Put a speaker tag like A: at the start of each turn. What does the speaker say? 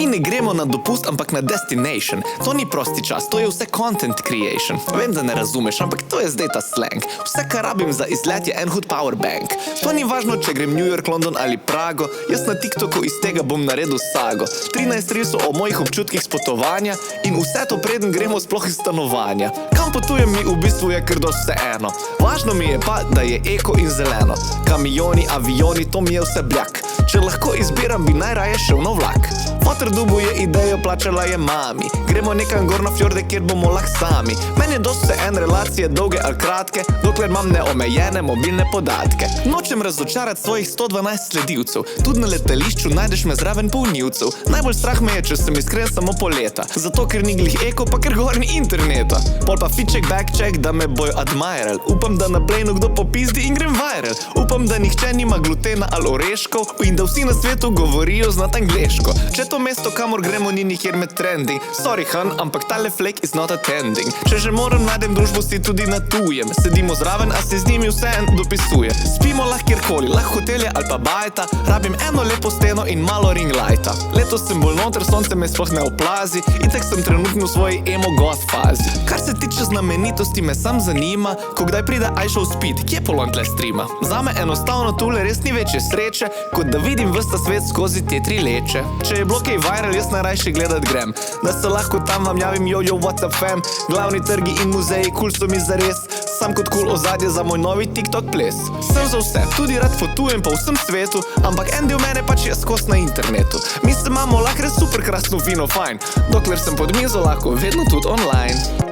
A: ne gremo na dopust, ampak na destination. To ni prosti čas, to je vse content creation. Vem, da ne razumeš, ampak to je zdaj ta slang. Vse, kar rabim za izlet, je en hud powerbank. To ni važno, če grem New York, London ali Prago. Jaz na TikToku iz tega bom naredil sago. 13 rilsov o mojih občutkih s potovanja in vse to preden gremo sploh iz stanovanja. Kam potujem mi v bistvu je kar dosti vseeno. Važno mi je pa, da je eko in zeleno. Kamioni, avioni, to mi je vse bljak. Če lahko izbiram, bi najraje šel na vlak. Waterdubu je idejo, plačala je mami. Gremo nekam gor na fjorde, kjer bomo lahko sami. Meni je dosti vseeno relacije, dolge ali kratke, dokler imam neomejene mobilne podatke. Nočem razočarati svojih 112 sledilcev. Tudi na letališču najdeš me zraven polnilcev. Najbolj strah me je, če sem iskren, samo poleta. Zato, ker ni glih eko, pa ker gor ni interneta. Pol pa feedcheck, backcheck, da me bojo admiral. Upam, da na plane kdo popizdi in grem viral. Upam, da nihče nima glutena ali oreškov in da vsi na svetu govorijo znat angleško. Če to mesto, kamor gremo, ni nikjer med trending. Sorry, han, ampak tale flake is not attending. Če že moram najdem družbo, si tudi na tujem. Sedimo zraven, a se z njimi vseeno dopisuje. Spimo lahko kjerkoli, lahko hotelje ali pa bajta. Rabim eno lepo steno in malo ring lighta. Letos sem bolj noter, sonce me sploh ne oplazi. Itak sem trenutno v svoji emo goth fazi. Kar se tiče znamenitosti, me sam zanima, ko kdaj pride iShow Speed, kje polon tle streama. Zame enostavno tule res ni večje sreče, kot da vidim ves ta svet skozi te 3 leče. Če je bilo kaj viral, jaz najrajše gledat grem. Da se lahko tam vam javim, yo, what's up fam. Glavni trgi in muzeji, cool so mi zares. Sam kot cool ozadje za moj novi TikTok ples. Sem za vse, tudi rad potujem po vsem svetu, ampak en del mene pač je skos na internetu. Mi se imamo lahko res super krasno, fino, fajn. Dokler sem pod mizo, lahko vedno tudi online.